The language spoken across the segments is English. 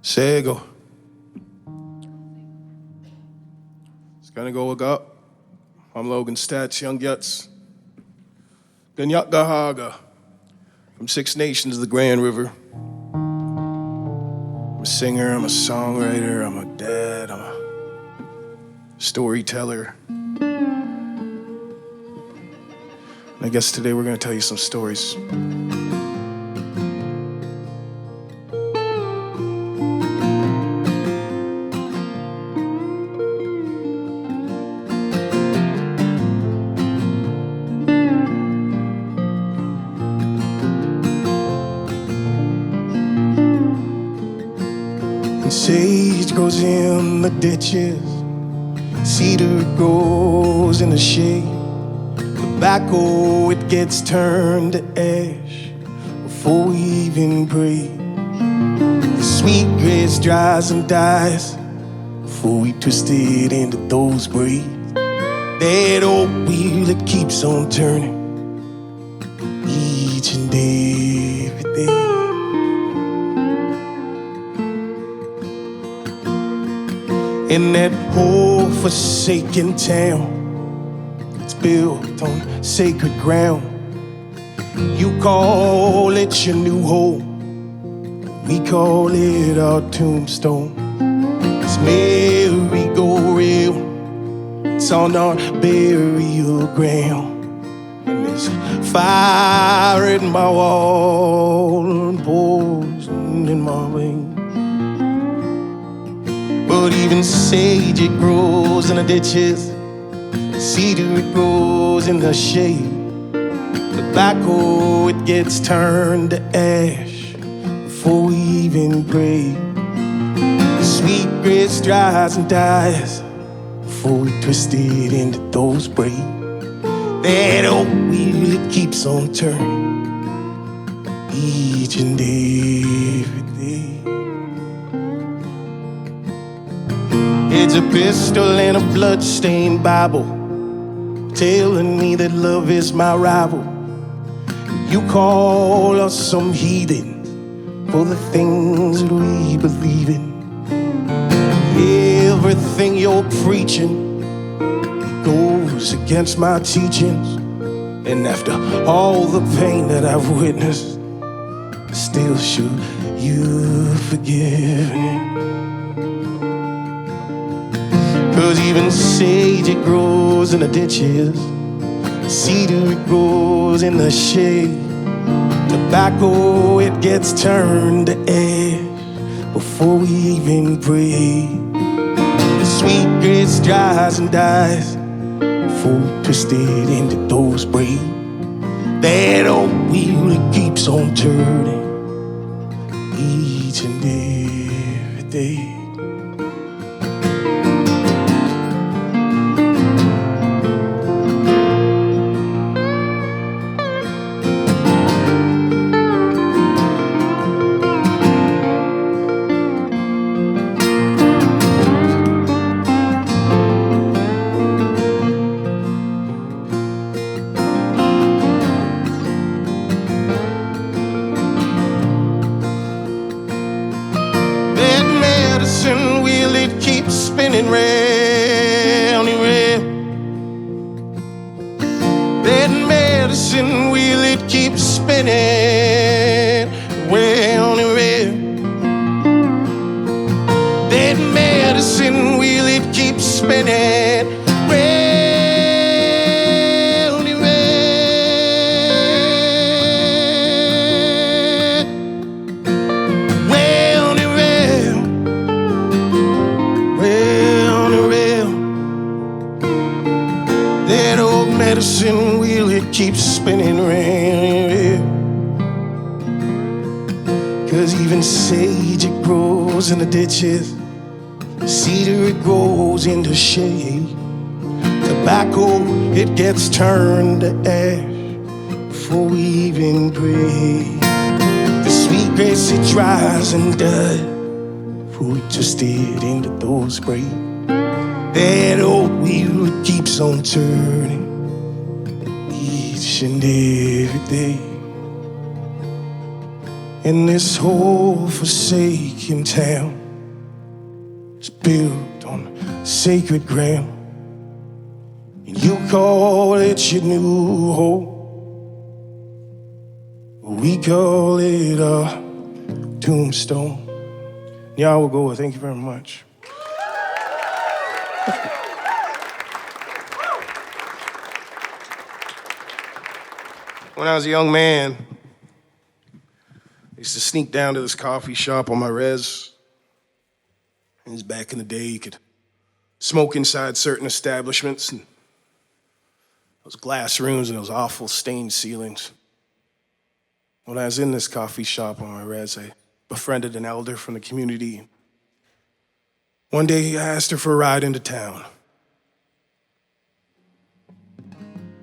Sego. It's gonna go up. I'm Logan Staats, Young Yuts. Ganyak Gahaga. From Six Nations of the Grand River. I'm a singer, I'm a songwriter, I'm a dad, I'm a storyteller. And I guess today we're gonna tell you some stories. Sage grows in the ditches, cedar grows in the shade. Tobacco, it gets turned to ash before we even breathe. The sweet grass dries and dies before we twist it into those braids. That old wheel that keeps on turning each and every day. In that whole forsaken town, it's built on sacred ground. You call it your new home, we call it our tombstone. It's merry-go-round, it's on our burial ground. And there's fire in my wall and poison in my veins. But even sage, it grows in the ditches. Cedar, it grows in the shade. Tobacco, it gets turned to ash before we even break. The sweet grass dries and dies before we twist it into those braids. That old wheel, it keeps on turning each and every day. It's a pistol and a blood-stained Bible telling me that love is my rival. You call us some heathens for the things that we believe in. Everything you're preaching goes against my teachings. And after all the pain that I've witnessed, still should you forgive me? 'Cause even sage, it grows in the ditches. Cedar, it grows in the shade. Tobacco, it gets turned to ash before we even pray. The sweet grass dries and dies before we twist it into those braids. That old wheel, it keeps on turning each and every day. Spinning round and round. That medicine wheel, it keeps spinning round and round. That medicine wheel, it keeps spinning round and round. Round and round. That old medicine wheel, it keeps spinning round. 'Cause even sage, it grows in the ditches. Cedar, it grows in the shade. Tobacco, it gets turned to ash before we even breathe. The sweet grass, it dries and dies before we twist it into those braids. that old wheel that keeps on turning each and every day. And this whole forsaken town is built on sacred ground, and you call it your new home. We call it a tombstone. Y'all will go. Thank you very much. When I was a young man, I used to sneak down to this coffee shop on my res. And it's back in the day, you could smoke inside certain establishments, and those glass rooms and those awful stained ceilings. When I was in this coffee shop on my res, I befriended an elder from the community. One day, I asked her for a ride into town.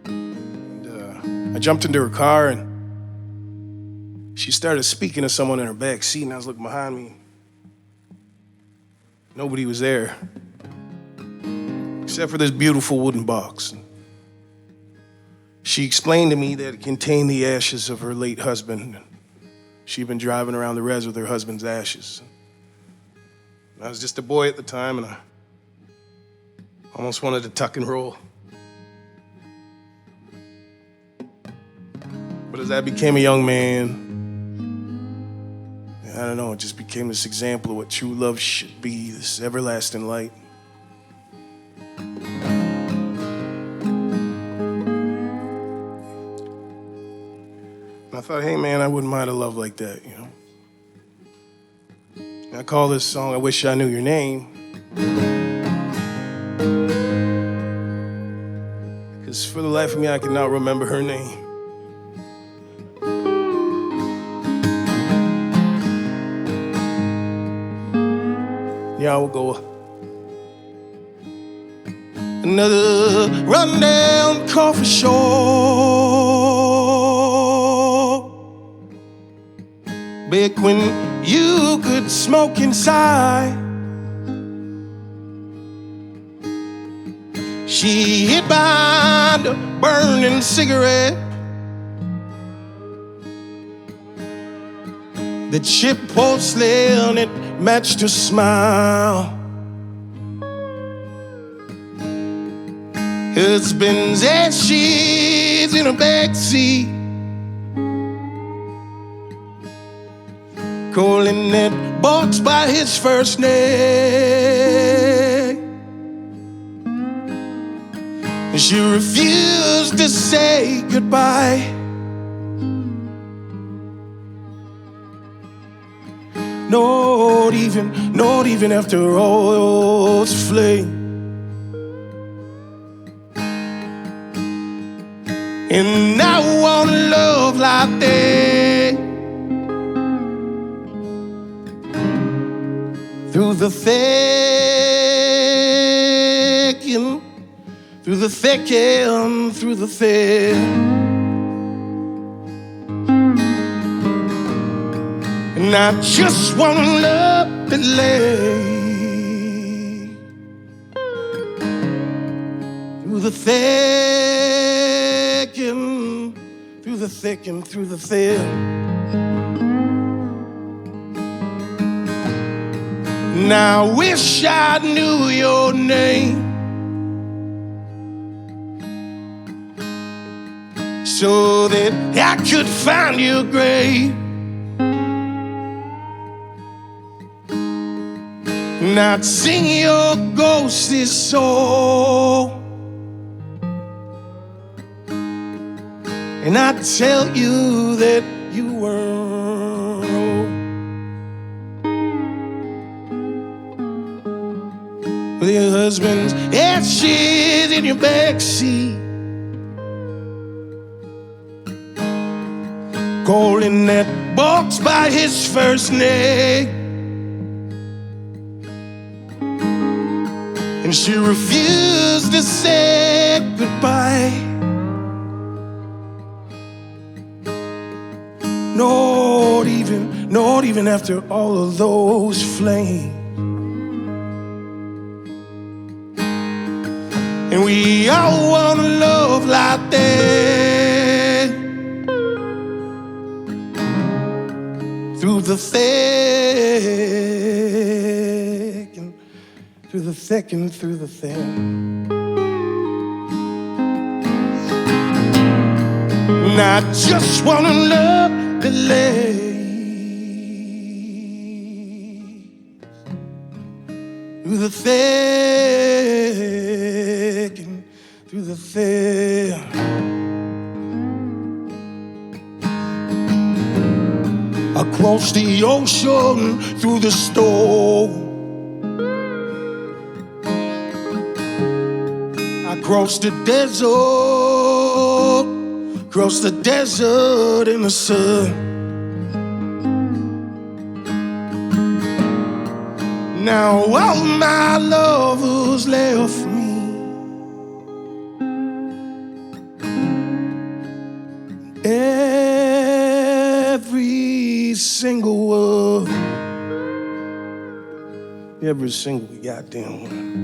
And I jumped into her car, and she started speaking to someone in her back seat, and I was looking behind me. Nobody was there, except for this beautiful wooden box. She explained to me that it contained the ashes of her late husband. She'd been driving around the res with her husband's ashes. I was just a boy at the time, and I almost wanted to tuck and roll. But as I became a young man, I don't know, it just became this example of what true love should be, this everlasting light. I thought, hey man, I wouldn't mind a love like that, you know? And I call this song, I Wish I Knew Your Name. Because for the life of me, I cannot remember her name. Yeah, I will go. Another rundown coffee shop. Back when you could smoke inside. She hid behind a burning cigarette. The chipped porcelain, it matched her smile. Husband's ashes in a backseat, calling that box by his first name. And she refused to say goodbye. Not even after all those flames. And I want love like that. Through the thick and through the thick and through the thin. And I just want love that lay through the thick and through the thick and through the thin. And I wish I knew your name, so that I could find your grave. And I'd sing your ghostly soul, and I'd tell you that you weren't old. With your husband's ashes in your backseat, calling that box by his first name. And she refused to say goodbye. Not even after all of those flames. And we all want to love like that. Through the thick and through the thick and through the thin. And I just want to love the lake. Through the thick and through the thin. Across the ocean, through the storm. Across the desert in the sun. Now all my lovers left me. Every single one. Every single goddamn one.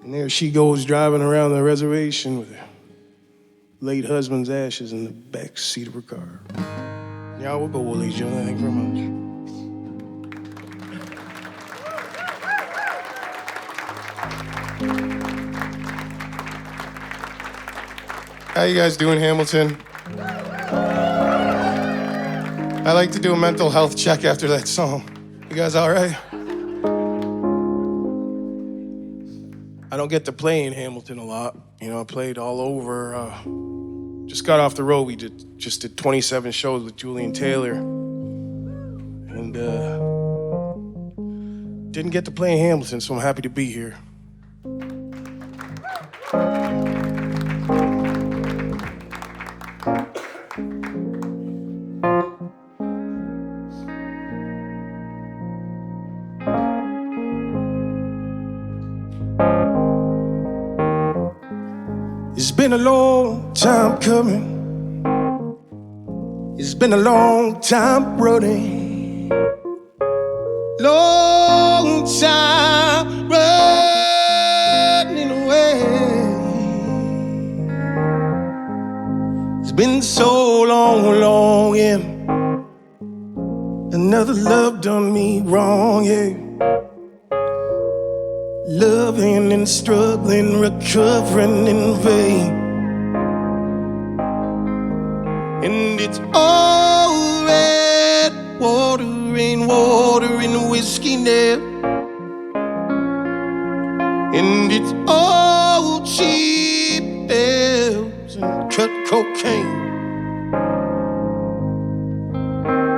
And there she goes driving around the reservation with her late husband's ashes in the back seat of her car. Y'all will go, ladies and gentlemen. Thank you very much. How you guys doing, Hamilton? I like to do a mental health check after that song. You guys all right? I don't get to play in Hamilton a lot. You know, I played all over. Just got off the road. We just did 27 shows with Julian Taylor. And didn't get to play in Hamilton, so I'm happy to be here. It's been a long time coming. It's been a long time running. Long time running away. It's been so long, longing. Another love done me wrong, yeah. Loving and struggling, recovering in vain. And it's all red water, rainwater and whiskey now. And it's all cheap pills and cut cocaine.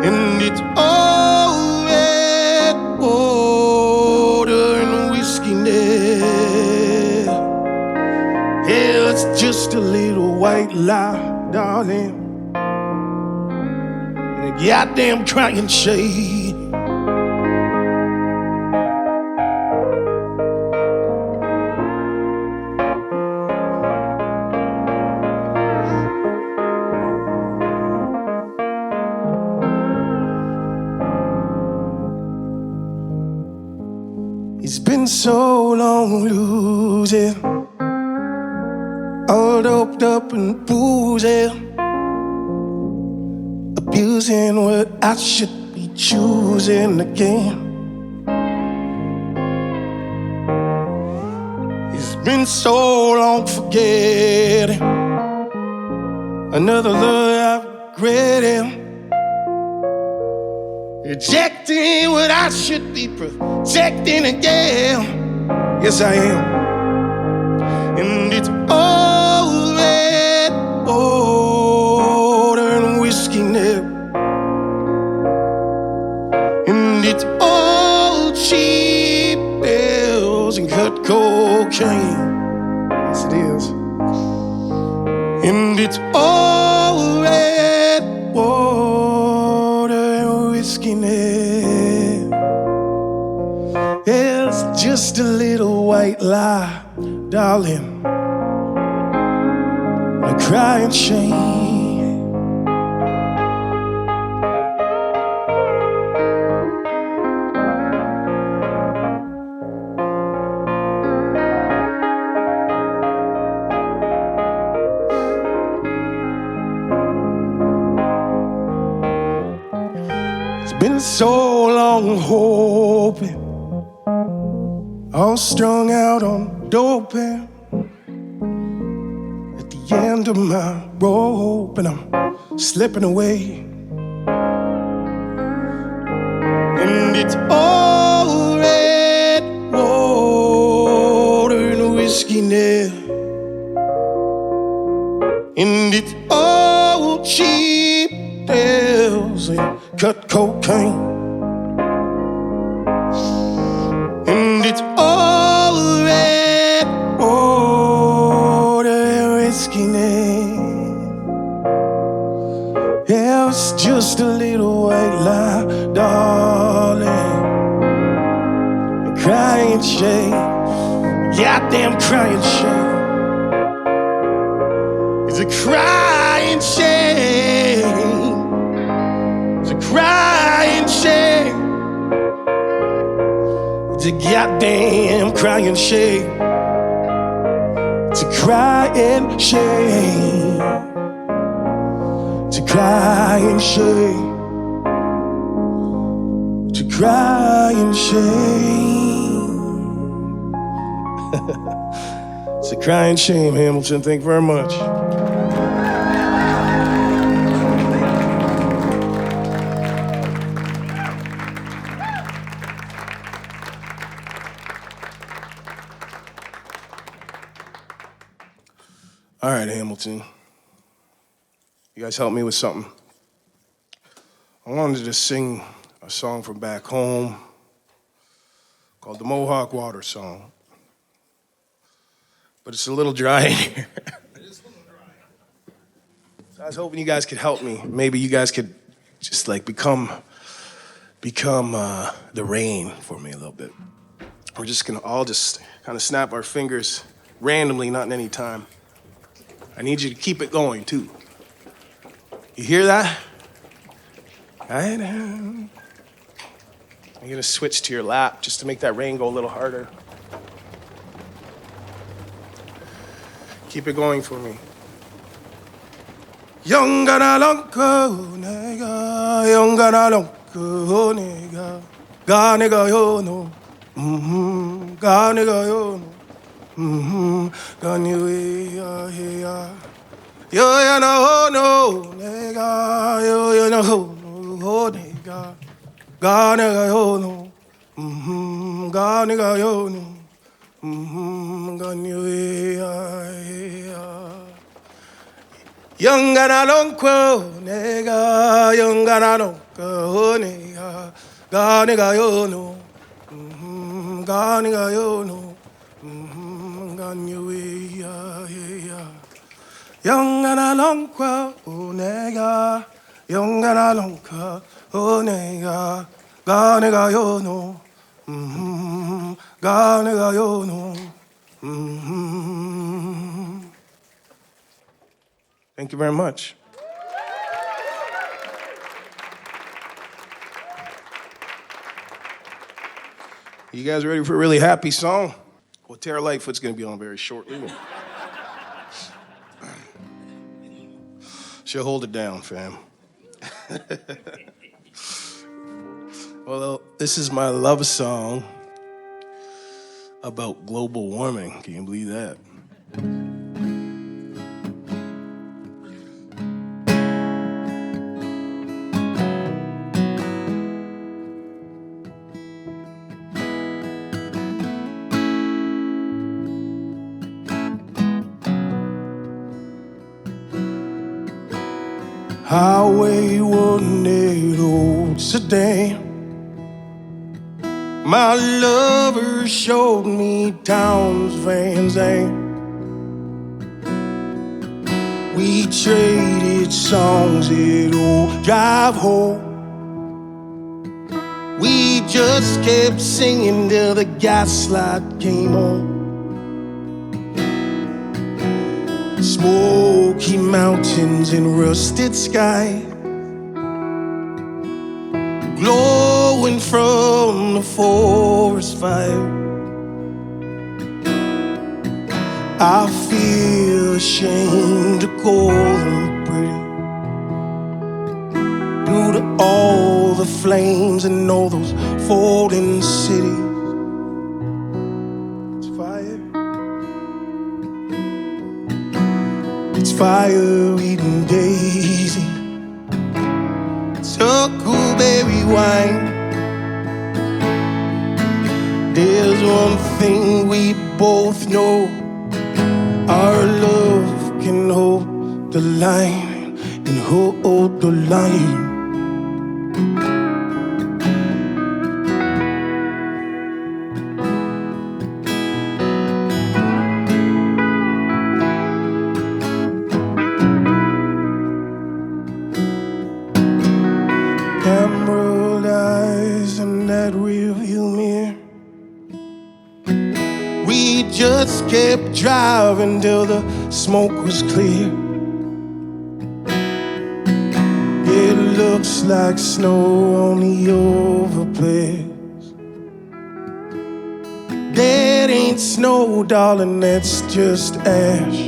And it's all red water and whiskey now. Yeah, it's just a little white lie, darling. And a goddamn crying shade. It's been so long losing, all doped up and boozing, abusing what I should be choosing again. It's been so long forgetting another love I've regretted. Rejecting what I should be protecting again. Yes, I am. And it's all red water and whiskey now. And it's all cheap pills and cut cocaine. Yes, it is. And it's all red water and whiskey now. It's just a little white lie, darling. A crying shame. So long hoping, all strung out on dope at the end of my rope, and I'm slipping away. And it's all red water and whiskey now, and it's all cheap pills and cut cocaine. And it's all red water and whiskey now. Yeah, it's just a little white lie, darling. And crying shame, goddamn crying shame. It's a crying shame. It's a crying shame. It's a goddamn crying shame. It's a crying shame. It's a crying shame. It's a crying shame. It's a crying shame, Hamilton. Thank you very much. All right, Hamilton. You guys help me with something. I wanted to sing a song from back home called the Mohawk Water Song. But it's a little dry in here. It is a little dry. So I was hoping you guys could help me. Maybe you guys could just like become the rain for me a little bit. We're just gonna all just kind of snap our fingers randomly, not in any time. I need you to keep it going, too. You hear that? I know. I'm gonna switch to your lap just to make that rain go a little harder. Keep it going for me. Yongana lonko nega, yongana lonko nega, ga nega yo no, ga nega yo no. Can you hear? Yo, you know, no, nigga. Yo, you know, no, nigga. God, nigga, yo, no. God, nigga, yo, no. Can you hear? Young and I don't quo, nigga. Young and I don't go, nigga. God, nigga, yo, no. God, nigga, yo, no. Young and a long qua, oh nega, young and a long qua, oh nega, ga nega yo no, ga nega yo no. Thank you very much. You guys ready for a really happy song? Well, Tara Lightfoot's gonna be on very shortly. She'll hold it down, fam. Well, this is my love song about global warming. Can you believe that? Highway 180 sedan. My lover showed me Towns Van Zandt. We traded songs at old drive home. We just kept singing till the gaslight came on. Smoky mountains and rusted sky, glowing from the forest fire. I feel ashamed to call them pretty due to all the flames and all those falling cities. It's fire. It's fireweed and daisy. It's huckleberry wine. There's one thing we both know. Our love can hold the line and hold the line. Emerald eyes in that rearview mirror. We just kept driving till the smoke was clear. It looks like snow on the overpass. That ain't snow, darling, that's just ash.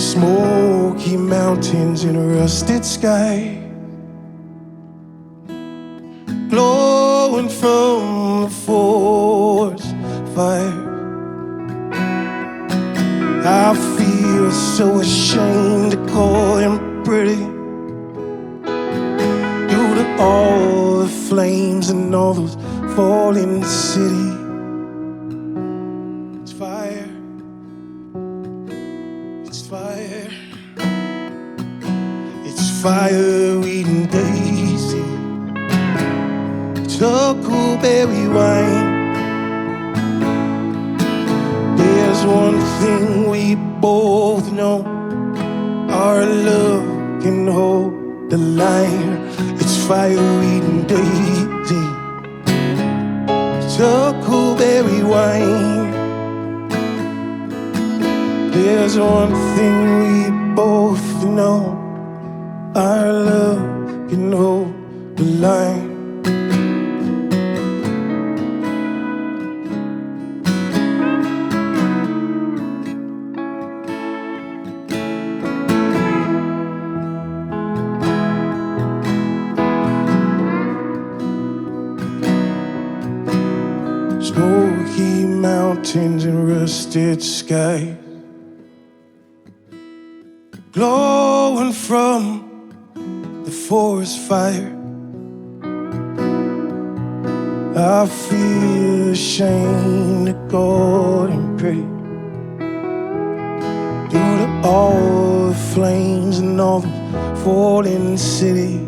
Smoky mountains in a rusted sky, glowing from the forest fire. I feel so ashamed to call him pretty, due to all the flames and all those falling cities. It's fire. It's fire. It's fireweed and daisy. It's huckleberry wine. There's one thing we both know. Our love can hold the line. It's fireweed and daisy. It's huckleberry wine. There's one thing we both know. Our love can hold the line. Smoky mountains and rusted skies, glowing from the forest fire. I feel ashamed to God and pray, due to all the flames and all the falling city.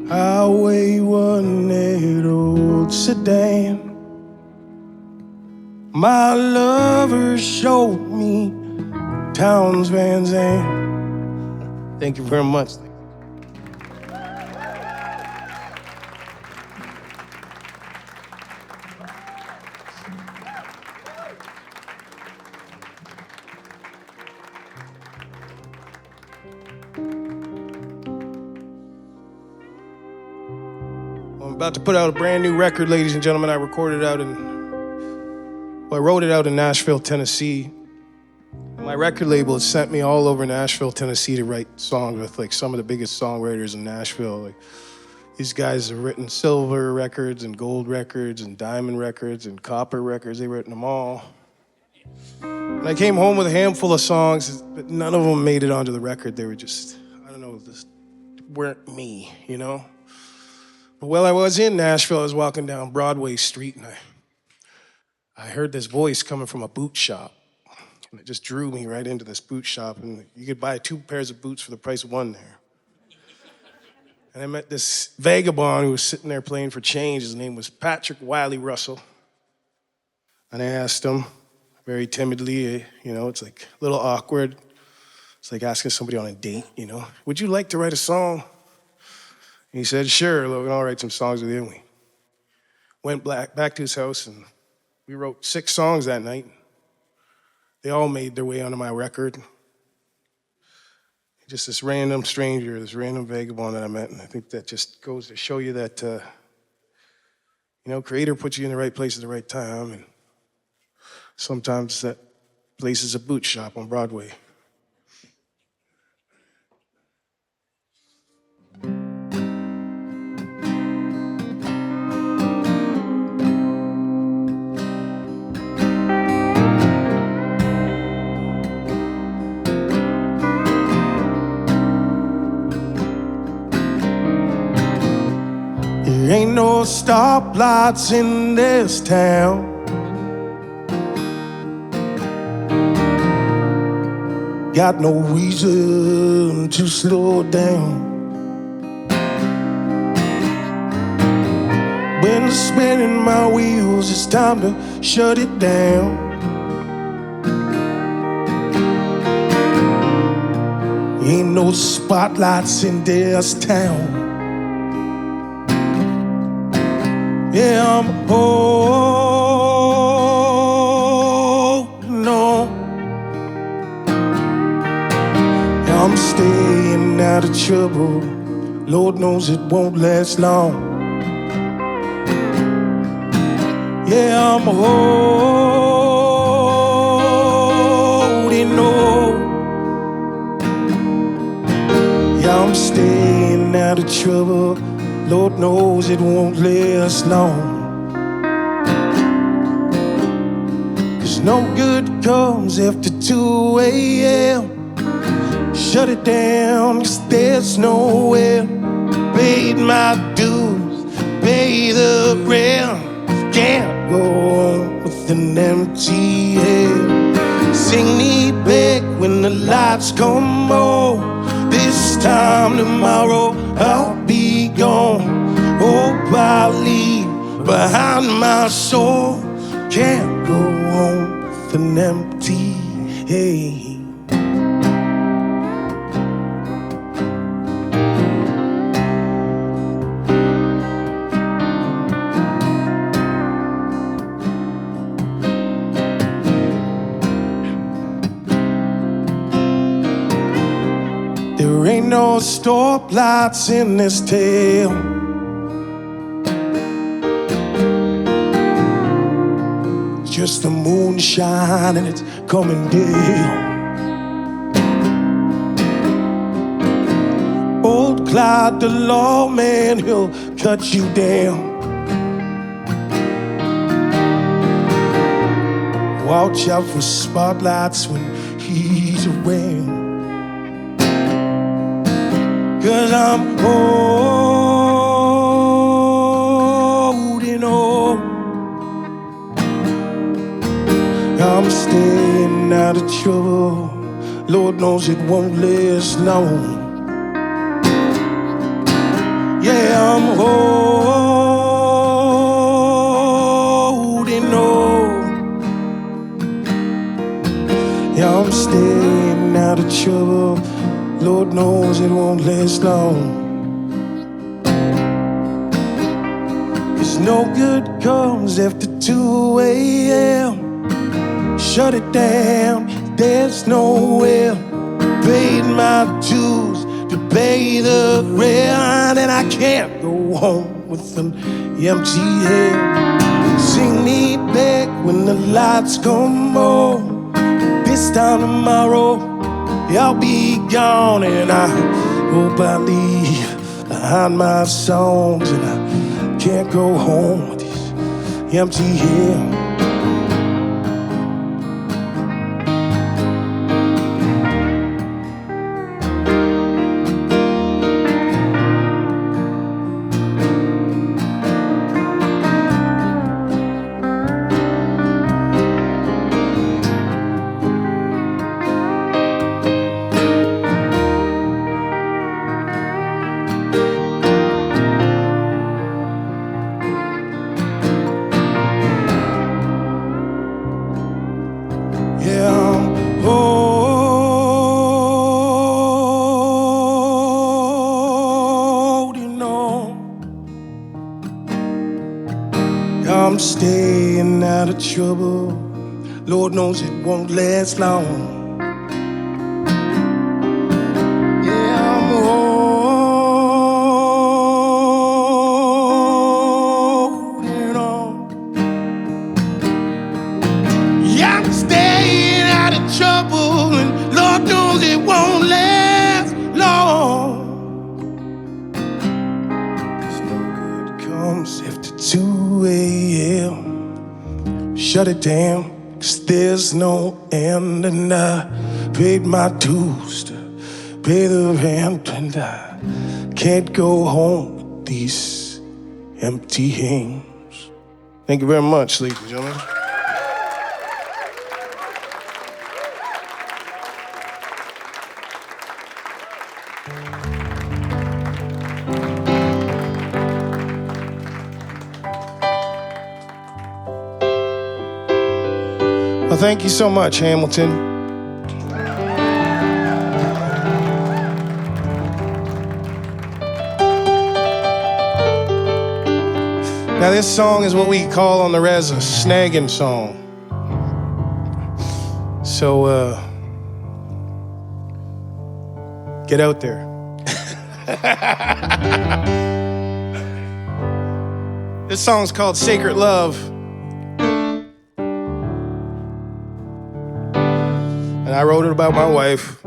Highway 1, that old sedan. My lover showed me town's Van Zandt. Thank you very much. I'm about to put out a brand new record, ladies and gentlemen. I wrote it out in Nashville, Tennessee. My record label has sent me all over Nashville, Tennessee to write songs with like some of the biggest songwriters in Nashville. Like, these guys have written silver records and gold records and diamond records and copper records. They've written them all. And I came home with a handful of songs, but none of them made it onto the record. They were just, I don't know, just weren't me, you know? But while I was in Nashville, I was walking down Broadway Street and I heard this voice coming from a boot shop. And it just drew me right into this boot shop. And you could buy 2 pairs of boots for the price of 1 there. And I met this vagabond who was sitting there playing for change. His name was Patrick Wiley Russell. And I asked him very timidly, you know, it's like a little awkward. It's like asking somebody on a date, you know. Would you like to write a song? And he said, sure, Logan, I'll write some songs with you. And we went back to his house and we wrote 6 songs that night. They all made their way onto my record. Just this random stranger, this random vagabond that I met, and I think that just goes to show you that, you know, Creator puts you in the right place at the right time, and sometimes that place is a boot shop on Broadway. There ain't no stoplights in this town. Got no reason to slow down. When I'm spinning my wheels, it's time to shut it down. Ain't no spotlights in this town. Yeah, I'm holding on. Yeah, I'm staying out of trouble. Lord knows it won't last long. Yeah, I'm holding on. Yeah, I'm staying out of trouble. Lord knows it won't last long. 'Cause no good comes after 2 a.m. Shut it down, 'cause there's nowhere. Paid my dues, pay the rent. Can't go on with an empty head. Sing me back when the lights come on. This time tomorrow I'll be gone. Hope I'll leave behind my soul. Can't go on with an empty head. There ain't no stoplights in this town. It's just the moonshine and it's coming down. Old Clyde the lawman, he'll cut you down. Watch out for spotlights when he's around. 'Cause I'm holding on. I'm staying out of trouble. Lord knows it won't last long. Yeah, I'm holding on. Yeah, I'm staying out of trouble. Lord knows it won't last long. 'Cause no good comes after 2 a.m. Shut it down, there's nowhere. Paid my dues to pay the rent, and I can't go home with an empty head. Sing me back when the lights come on. This time tomorrow I'll be gone, and I hope I leave behind my songs, and I can't go home with these empty hands. I'm staying out of trouble. Lord knows it won't last long. Yeah, I'm holding on. Yeah, I'm staying out of trouble, and Lord knows it won't last long. 'Cause no good comes after 2 a.m. Shut it down, 'cause there's no end, and I paid my dues to pay the rent, and I can't go home with these empty hands. Thank you very much, ladies and gentlemen. Well, thank you so much, Hamilton. Now, this song is what we call on the res a snagging song. So, get out there. This song's called Sacred Love. And I wrote it about my wife.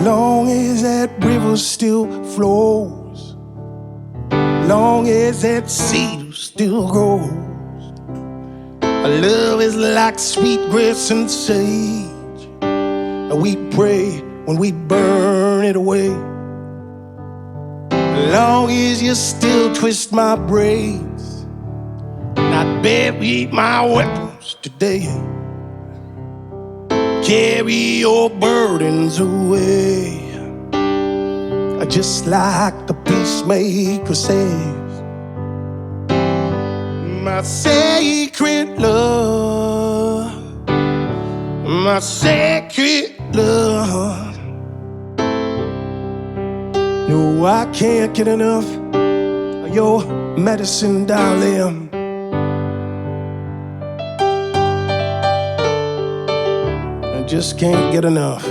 Long as that river still flows, long as that seed still grows, our love is like sweet grass and sage, and we pray when we burn it away. Long as you still twist my braids, not bury my weapons today. Carry your burdens away, just like the peacemaker says. My sacred love, my sacred love. No, I can't get enough of your medicine, darling. Just can't get enough.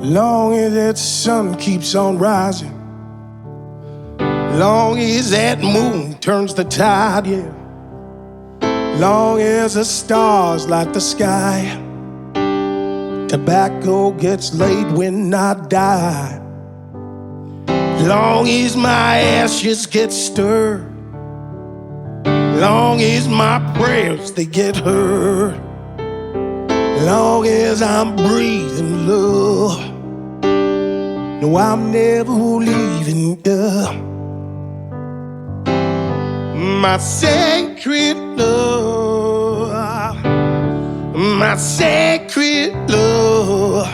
Long as that sun keeps on rising, long as that moon turns the tide, yeah. Long as the stars light the sky, tobacco gets laid when I die. Long as my ashes get stirred, long as my prayers they get heard, long as I'm breathing love, no, I'm never leaving you. My sacred love, my sacred love.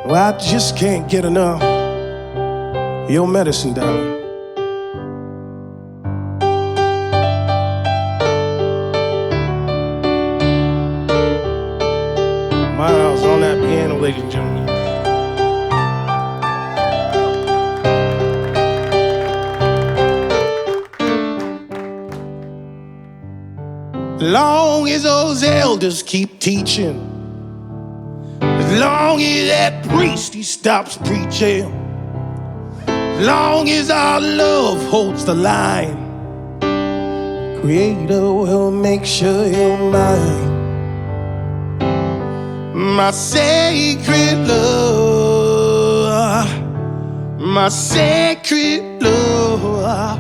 Well, I just can't get enough of your medicine, darling. Miles on that piano, ladies and gentlemen. Long as those elders keep teaching, as long as that priest he stops preaching, as long as our love holds the line, Creator will make sure you're mine. My sacred love, my sacred love,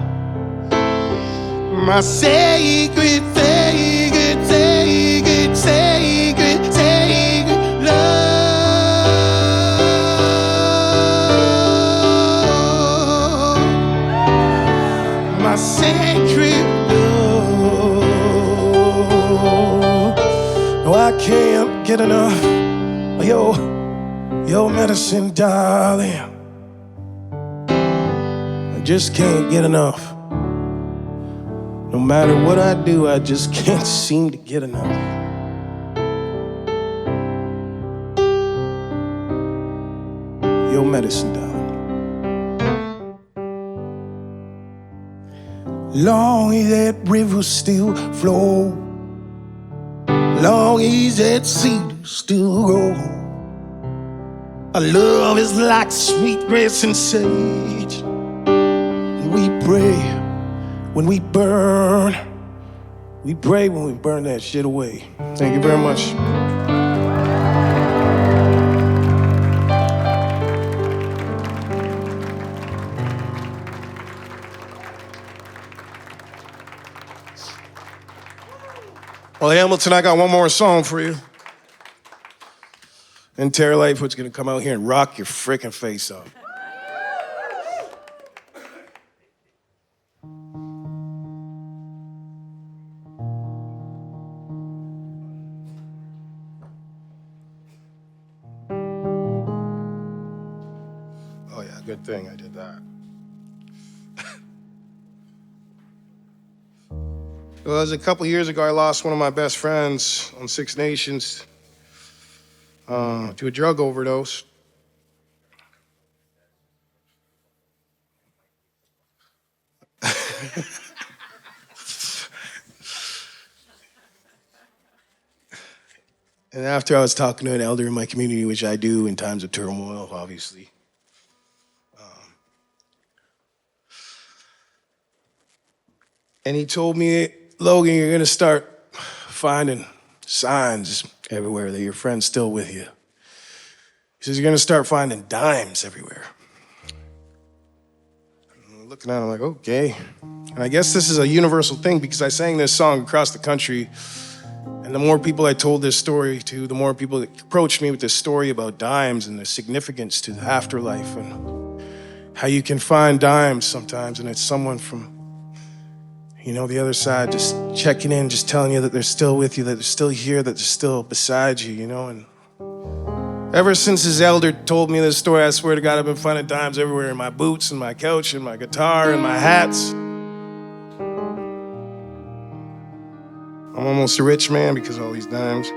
my sacred, sacred, sacred, sacred, sacred love. My sacred love. No, I can't get enough of your medicine, darling. I just can't get enough. No matter what I do, I just can't seem to get enough. Your medicine, darling. Long as that river still flows, long as that seed still grows, our love is like sweet grass and sage. And we pray when we burn, We pray when we burn that shit away. Thank you very much. Well, Hamilton, I got one more song for you. And Terry Lightfoot's gonna come out here and rock your frickin' face off. Oh yeah, good thing I did that. Well, it was a couple years ago, I lost one of my best friends on Six Nations to a drug overdose. And after I was talking to an elder in my community, which I do in times of turmoil, obviously. And he told me, Logan, you're gonna start finding signs everywhere that your friend's still with you. He says, you're gonna start finding dimes everywhere. I'm looking at him like, okay. And I guess this is a universal thing because I sang this song across the country, and the more people I told this story to, the more people that approached me with this story about dimes and the significance to the afterlife and how you can find dimes sometimes, and it's someone from the other side, just checking in, just telling you that they're still with you, that they're still here, that they're still beside you, And ever since his elder told me this story, I swear to God, I've been finding dimes everywhere in my boots, and my couch, and my guitar, and my hats. I'm almost a rich man because of all these dimes.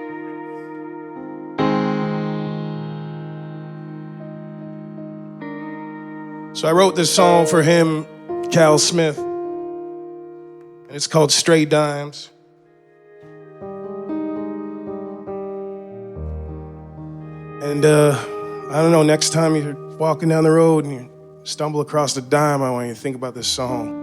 So I wrote this song for him, Cal Smith. And it's called Stray Dimes. And I don't know, next time you're walking down the road and you stumble across a dime, I want you to think about this song.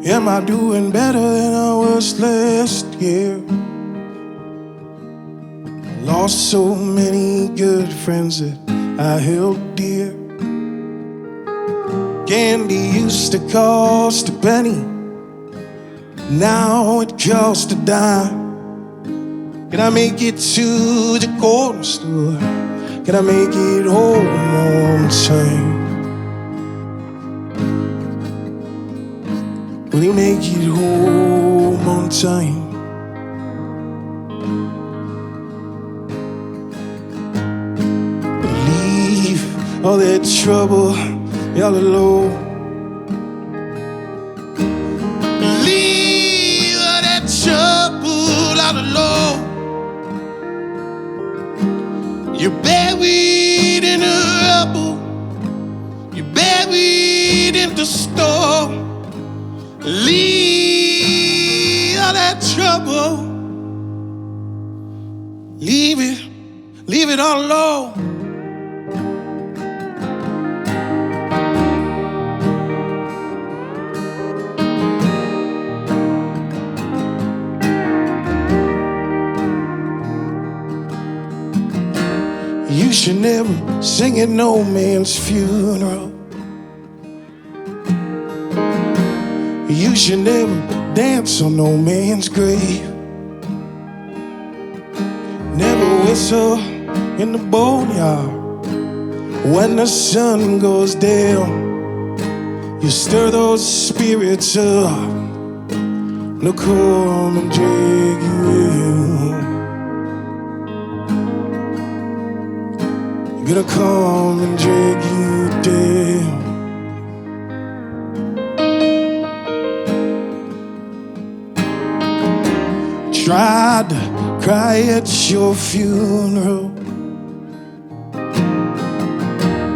Am I doing better than I was last year? Lost so many good friends that I held dear. Candy used to cost a penny, now it costs a dime. Can I make it to the corner store? Can I make it home on time? Will you make it home on time? Leave all that trouble all alone. Leave all that trouble all alone. You're buried in the rubble. You're buried in the storm. Leave all that trouble. Leave it all alone. You should never sing at no man's funeral. You should never dance on no man's grave. Never whistle in the boneyard when the sun goes down. You stir those spirits up, they'll come and drag you in. You're gonna come and drag you down. Tried to cry at your funeral.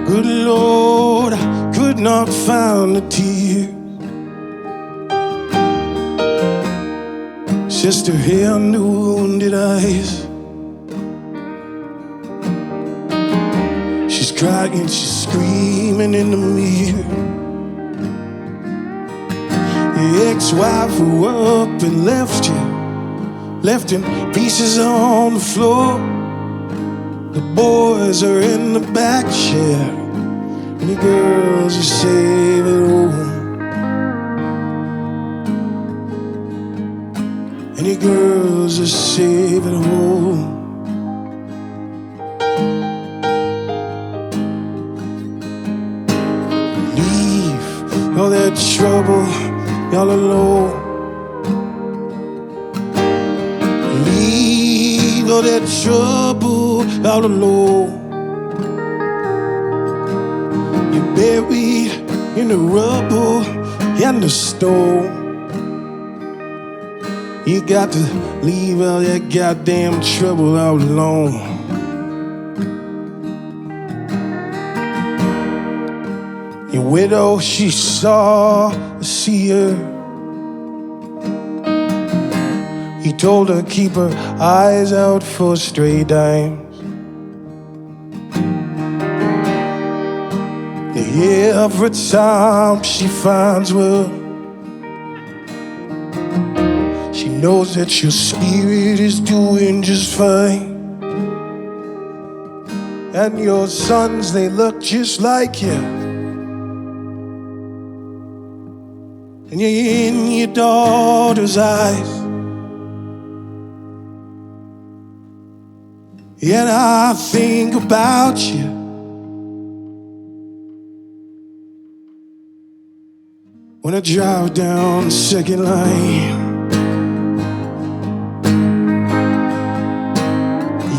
Good Lord, I could not find a tear. just her hair and the wounded eyes. She's crying, she's screaming in the mirror. Your ex-wife who up and left you, left in pieces on the floor. The boys are in the back chair, and the girls are safe at home. And the girls are safe at home. Leave all that trouble, y'all alone. Leave all that trouble, y'all alone. You're buried in the rubble and the stone. You got to leave all that goddamn trouble out alone. Your widow, she saw a seer. He told her keep her eyes out for stray dimes. Every time she finds well, she knows that your spirit is doing just fine. And your sons, they look just like you. And you're in your daughter's eyes. And I think about you when I drive down the second line.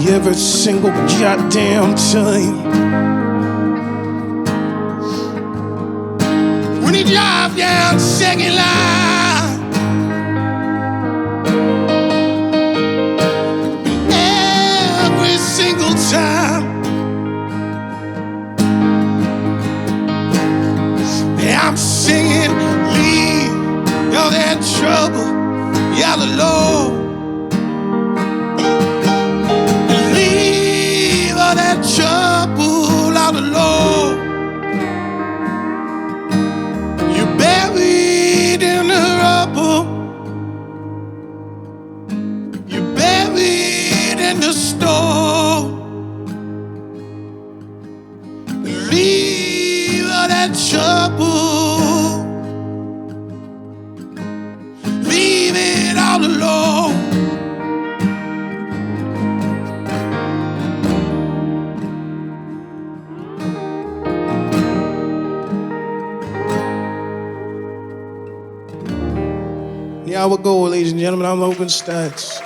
Every single goddamn time. When you drive down the second line, every single time. I'm singing, leave all that trouble, y'all alone. Leave all that trouble out alone. You're buried in the rubble. You're buried in the stone. Leave all that trouble. Leave it all alone. The hour go, ladies and gentlemen. I'm Logan Staats.